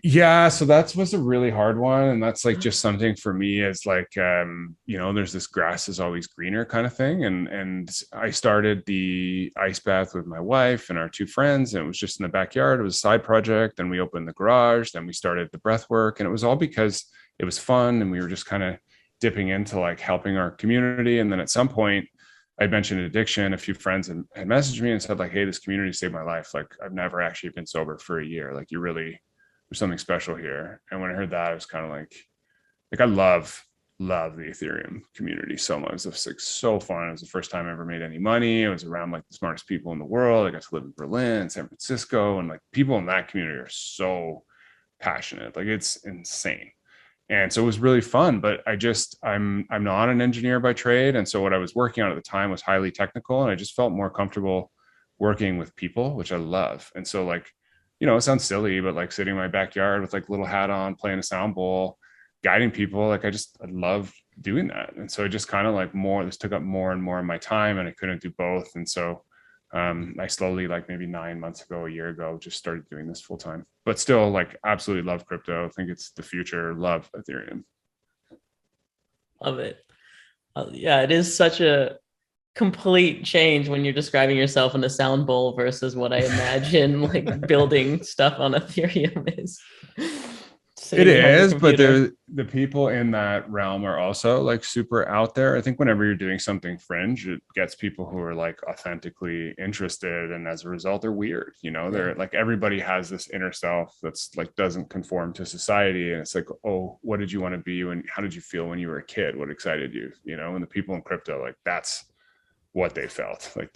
Yeah, so that was a really hard one, and that's like just something for me as like there's this grass is always greener kind of thing, and I started the ice bath with my wife and our 2 friends, and it was just in the backyard. It was a side project. Then we opened the garage, then we started the breath work, and it was all because it was fun and we were just kind of dipping into like helping our community. And then at some point I mentioned addiction. A few friends had messaged me and said like, hey, this community saved my life. Like, I've never actually been sober for a year. Like, there's something special here. And when I heard that, I was kind of like I love love the Ethereum community so much. It was like so fun. It was the first time I ever made any money. I was around like the smartest people in the world. I got to live in Berlin, San Francisco, and like people in that community are so passionate. Like it's insane. And so it was really fun, but I'm not an engineer by trade. And so what I was working on at the time was highly technical, and I just felt more comfortable working with people, which I love. And so like, it sounds silly, but like sitting in my backyard with like little hat on, playing a sound bowl, guiding people, like I love doing that. And so it just kind of like this took up more and more of my time, and I couldn't do both. And so I slowly, like maybe 9 months ago, a year ago, just started doing this full time, but still like absolutely love crypto. I think it's the future. Love Ethereum. Love it. Yeah, it is such a complete change when you're describing yourself in a sound bowl versus what I imagine like building stuff on Ethereum is. It is, but the people in that realm are also like super out there. I think whenever you're doing something fringe, it gets people who are like authentically interested, and as a result, they're weird. They're like, everybody has this inner self that's like doesn't conform to society, and it's like, oh, what did you want to be when? How did you feel when you were a kid? What excited you? And the people in crypto, like that's what they felt like.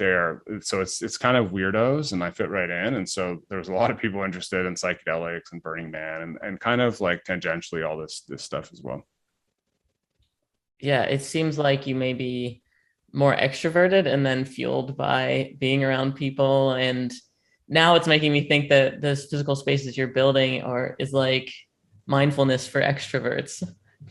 So it's kind of weirdos, and I fit right in. And so there's a lot of people interested in psychedelics and Burning Man and kind of like tangentially all this stuff as well. Yeah, it seems like you may be more extroverted and then fueled by being around people. And now it's making me think that those physical spaces you're building is like mindfulness for extroverts,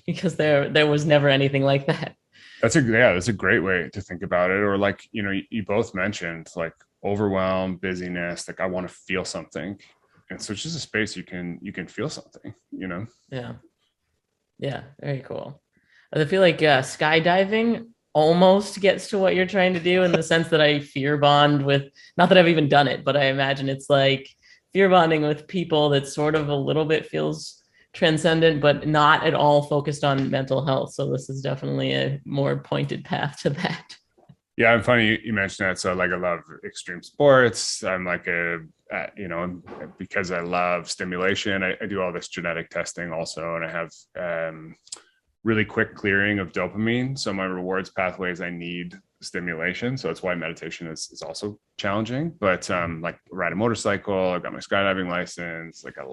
because there was never anything like that. That's a great way to think about it. Or like, you both mentioned like overwhelm, busyness, like I want to feel something. And so it's just a space you can feel something, Yeah. Yeah. Very cool. I feel like skydiving almost gets to what you're trying to do, in the sense that I fear bond with, not that I've even done it, but I imagine it's like fear bonding with people that sort of a little bit feels transcendent, but not at all focused on mental health. So this is definitely a more pointed path to that. Yeah, I'm funny you mentioned that. So like I love extreme sports. I'm like because I love stimulation, I do all this genetic testing also, and I have really quick clearing of dopamine. So my rewards pathways, I need stimulation. So that's why meditation is also challenging. But like ride a motorcycle, I've got my skydiving license. Like I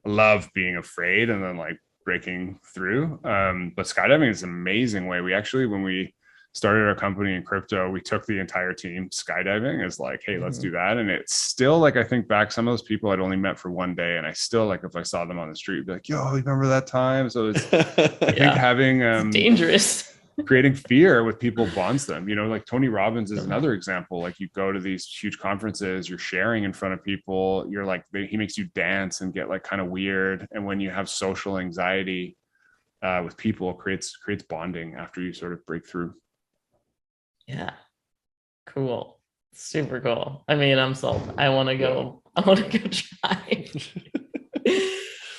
love being afraid and then like breaking through. But skydiving is an amazing way. We actually, when we started our company in crypto, we took the entire team skydiving as like, hey, let's do that. And it's still like, I think back, some of those people I'd only met for one day, and I still like, if I saw them on the street, be like, yo, remember that time? So it's, I think having it's dangerous. Creating fear with people bonds them. Like Tony Robbins is another example. Like you go to these huge conferences, you're sharing in front of people, you're like, he makes you dance and get like kind of weird. And when you have social anxiety with people, creates bonding after you sort of break through. Yeah. Cool. Super cool. I mean, I'm sold. I want to go try.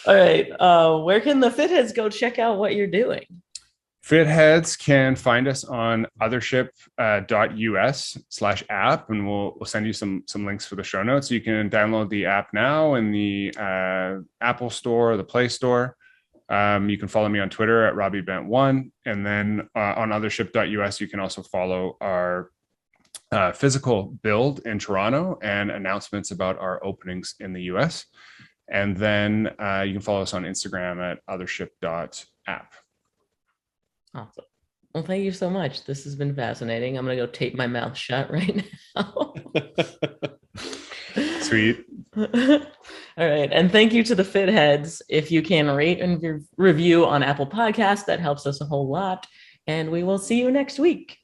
All right. Where can the fitheads go check out what you're doing? Fitheads can find us on othership.us/app, and we'll send you some links for the show notes. You can download the app now in the Apple Store or the Play Store. You can follow me on Twitter at Robbie Bent 1, and then on othership.us you can also follow our physical build in Toronto and announcements about our openings in the US. And then you can follow us on Instagram at othership.app. Awesome. Well, thank you so much. This has been fascinating. I'm going to go tape my mouth shut right now. Sweet. All right. And thank you to the Fitheads. If you can rate and review on Apple Podcasts, that helps us a whole lot. And we will see you next week.